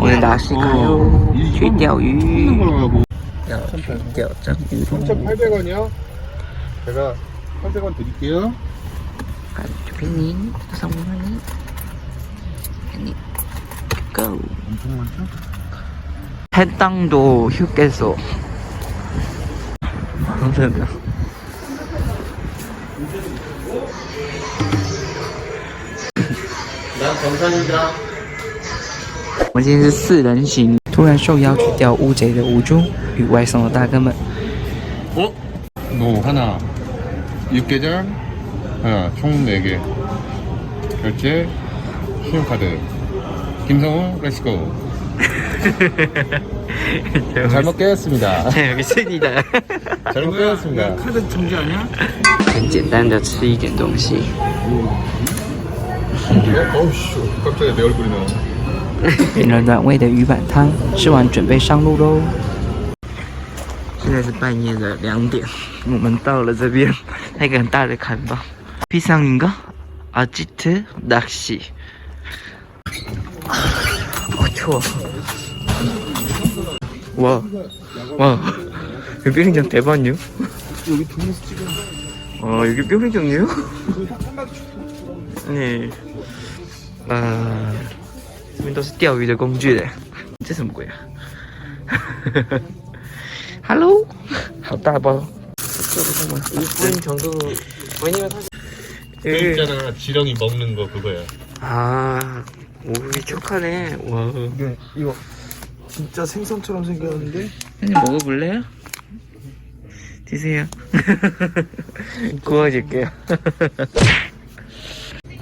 오늘 날씨 가요. 去钓鱼. 야, 钓章鱼. 3,800원이요? 제가 800원 드릴게요. 주피님, 성원이. 아니, go. 엄청 많죠? 해당도 휴게소. 감사합니다. 감사합니다. 我们今天是4人行，突然受邀去钓乌贼的吴猪与外送的大哥们。 너 하나, 육개장 하나, 총 4개. 결제, 신용카드. 김성우, 렛츠고. 잘 먹겠습니다. 잘 먹겠습니다. 잘 먹겠습니다. 카드 정지 아니야? 很简单的吃一点东西。 어우씨, 깜짝이야, 내 얼굴이 나와. 点了暖胃的鱼板汤，吃完准备上路喽。现在是半夜的2点，我们到了这边，那个很大的看板，비상인가? 아지트 낚시. 추워. 와, 여기 뿅링장 대박이요? 여기 등에서 찍어. 여기 뿅링장이에요? 네. 这边都是钓鱼的工具嘞，这什么鬼啊？Hello， 好大包。这个什么？보행 정도. 왜냐면 그 있잖아, 지렁이 먹는 거 그거야. 아, 오이 촉하네. 와. 이거 진짜 생선처럼 생겼는데? 형님 먹어볼래요? 드세요. 구워줄게요.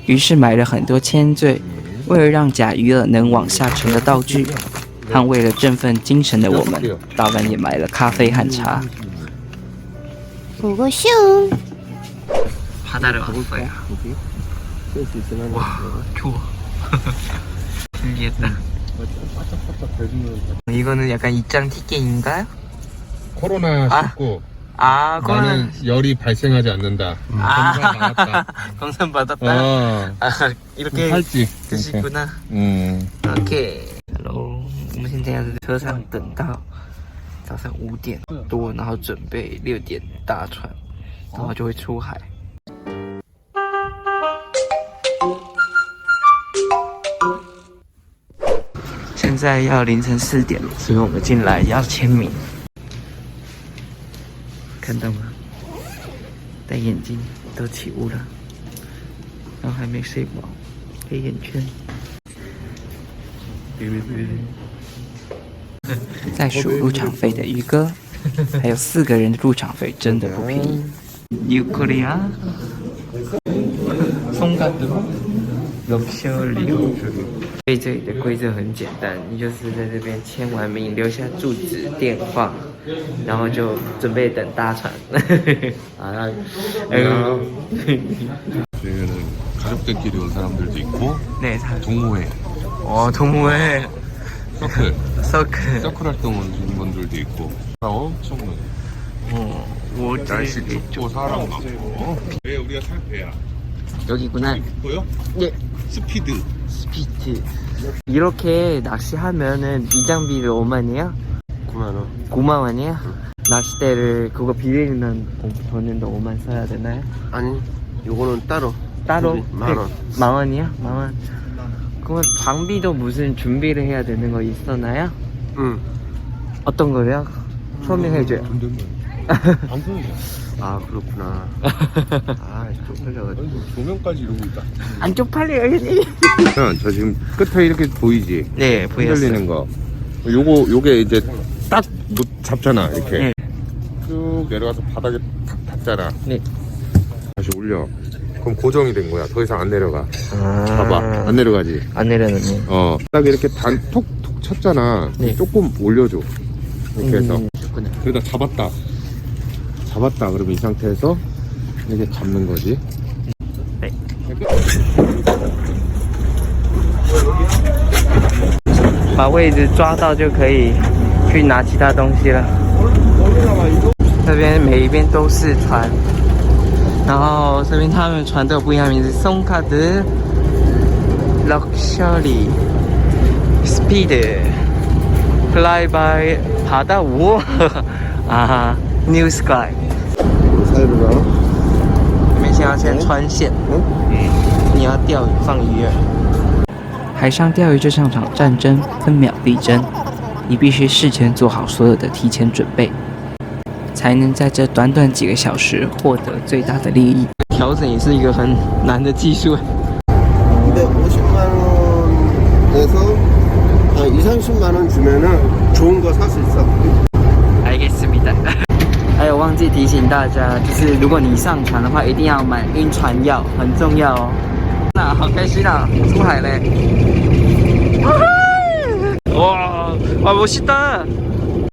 于是买了很多铅坠，为了让假鱼饵能往下沉的道具，和为了振奋精神的我们，当然也买了咖啡和茶。 고고쇼. 바다를 왔어요. 와, 추워. 신기했다. 이거는 약간 입장 티켓인가요? 코로나 19. 코로나. 나는 열이 발생하지 않는다. 검사 나왔다. 검사 받았다. 이렇게 할지. 드시구나. OK。Hello， 我们现在在车上等到早上5点多，然后准备6点搭船，然后就会出海。现在要凌晨4点了，所以我们进来要签名。看到吗？戴眼镜都起雾了，然后还没睡饱，黑眼圈。在数入场费的鱼哥，还有4个人的入场费真的不便宜。유코리아 송가드 럭셔리。所以这里的规则很简单，你就是在这边签完名，留下住址、电话，然后就准备等搭船。저희는 가족들끼리 온 사람들도 있고, 네, 동호회, 동호회, 서클. 서클 활동 오신 분들도 있고, 엄청 많아요. 날씨 춥고 사람 많고. 왜 우리가 살 배야? 여기구나. 보여? 예. 스피드. 스피드. 이렇게 낚시하면은 이장비를 5만이야? 9만원. 9만 원이야? 낚싯대를 그거 빌리는 돈은 5만 써야 되나요? 아니, 요거는 따로. 따로? 만원. 10,000원이야? 10,000원. 그러면 장비도 무슨 준비를 해야 되는 거 있었나요? 응. 어떤 거요? 설명해줘요. 방송이야. 아, 그렇구나. 아, 쪽팔려가지고. 조명까지 이러고 있다. 안 쪽팔려야지. 저 지금 끝에 이렇게 보이지? 네, 흔들리는 거. 요게 이제 딱 잡잖아, 이렇게. 네. 쭉 내려가서 바닥에 탁 닿잖아. 네. 다시 올려. 그럼 고정이 된 거야. 더 이상 안 내려가. 아. 봐봐. 안 내려가지. 안 내려놓네. 딱 이렇게 톡톡 쳤잖아. 네. 조금 올려줘. 이렇게 해서. 좋구나. 그러다 잡았다. 그러면 이 상태에서 이렇게 잡는 거지. 네. 把位置抓到就可以去拿其他东西了。这边每一边都是船，然后这边他们船都有不一样的名字，松卡德、Luxury、Speed Fly by 爬到5啊 New Sky。 사이로가 你们先要先穿线，你要钓鱼放鱼饵。海上钓鱼就像场战争，分秒必争，你必须事前做好所有的提前准备，才能在这短短几个小时获得最大的利益。调整也是一个很难的技术。 250만 원에서 한 20-30만 원 주면은 좋은 거 살 수 있어. 알겠습니다. 还有忘记提醒大家，就是如果你上船的话，一定要买晕船药，很重要哦。那好开心啊，出海嘞！哇，哇，멋있다！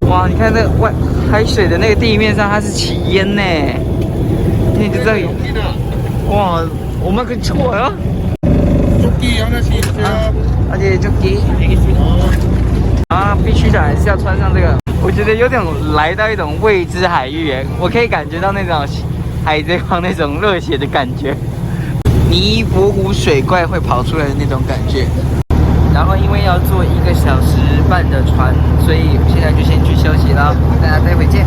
哇，你看这外海水的那个地面上，它是起烟呢。你就这里，哇，我们可以错啊！ 조끼 하나씩 있어요. 而且就给啊，必须的还是要穿上这个。我觉得有点来到一种未知海域耶，我可以感觉到那种海贼王那种热血的感觉，尼泊湖水怪会跑出来的那种感觉。然后因为要坐1个小时半的船，所以现在就先去休息了，大家待会见。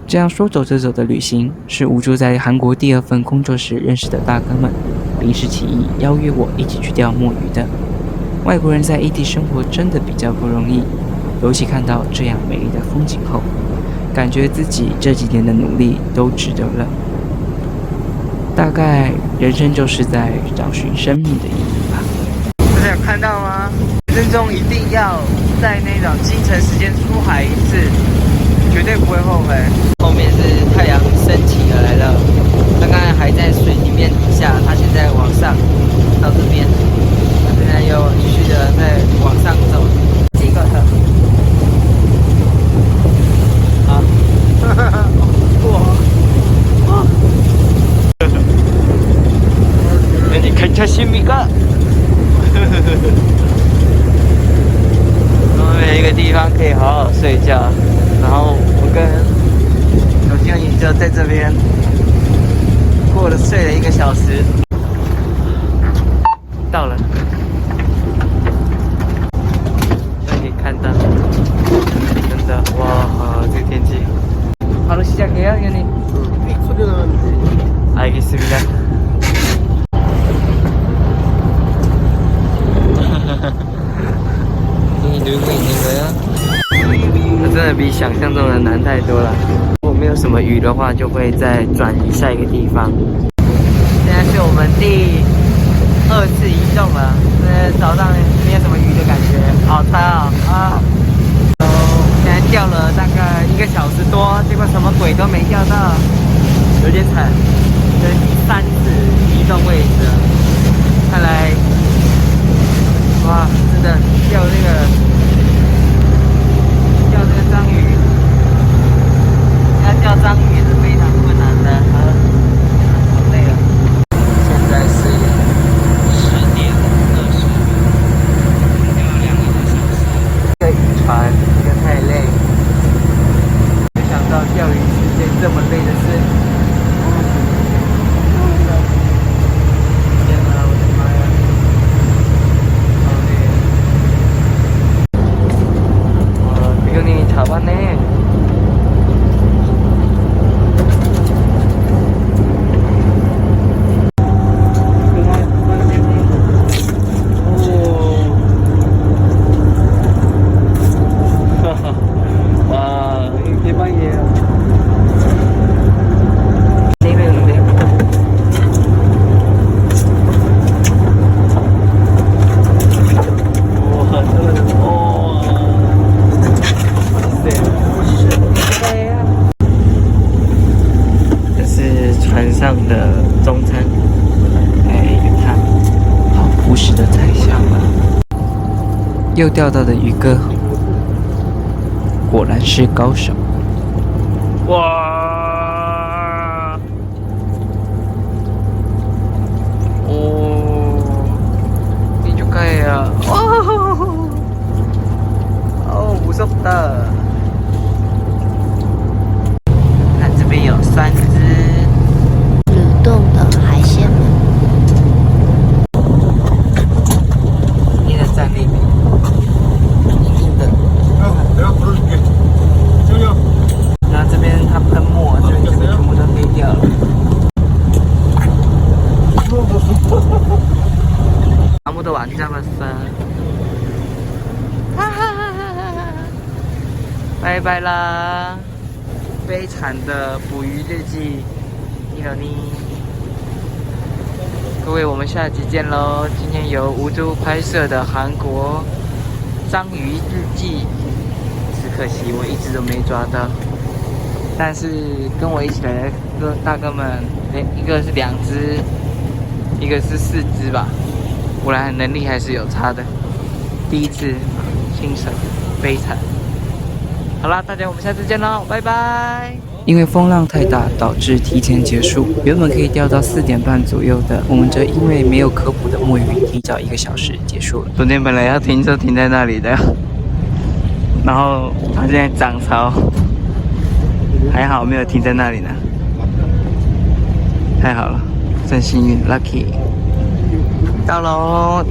这样说走就走的旅行，是无助在韩国第2份工作时认识的大哥们临时起意邀约我一起去钓墨鱼的。外国人在异地生活真的比较不容易，尤其看到这样美丽的风景后，感觉自己这几年的努力都值得了。大概人生就是在找寻生命的意义吧。大家有看到吗？人生中一定要在那种清晨时间出海一次，绝对不会后悔。后面是太阳升起了来了，刚刚还在水里面底下，它现在往上到这边，它现在又继续的在往上走。这个的，好，哇，那你괜찮습니까？我们每一个地方可以好好睡觉，然后我跟小金鱼就在这边睡了1个小时，到了，可以看到，真的哇，这个天气。바로 시작해요, 형님? 소리 나는데. 알겠습니다. 이 놀고 있는 거야? 它真的比想象中的难太多了。如果没有什么鱼的话，就会再转移下一个地方。现在是我们第2次移动了，早上没有什么鱼的感觉，好惨啊！现在钓了大概1个小时多，结果什么鬼都没钓到，有点惨。这是第3次移动位置了，看来，哇，真的钓这个章鱼，要钓章鱼也是非常困难的，好累了。现在是10点20，钓了2个多小时。这渔船也太累，没想到钓鱼是件这么累的事。天哪，我的妈呀，好累。哇，这个你잡았네。 上的中餐，你看，好朴实的彩香啊！又钓到的鱼哥，果然是高手。哇！哦，你就看呀！哦，무섭다。看这边有3只。 动的海鲜们，你的战利品。船잡았어哈哈哈哈哈！拜拜啦！悲惨的捕鱼日记，你了你。各位，我们下集见喽！今天由吴都拍摄的韩国章鱼日记，只可惜我一直都没抓到。但是跟我一起来的大哥们，一个是2只，一个是4只吧，果然能力还是有差的。第一次新手，悲惨。好啦，大家我们下次见喽，拜拜。因为风浪太大，导致提前结束。原本可以钓到4点半左右的，我们则因为没有科普的墨鱼，提早1个小时结束了。昨天本来要停车停在那里的，然后它现在涨潮，还好没有停在那里呢，太好了，真幸运 ，lucky， 到喽。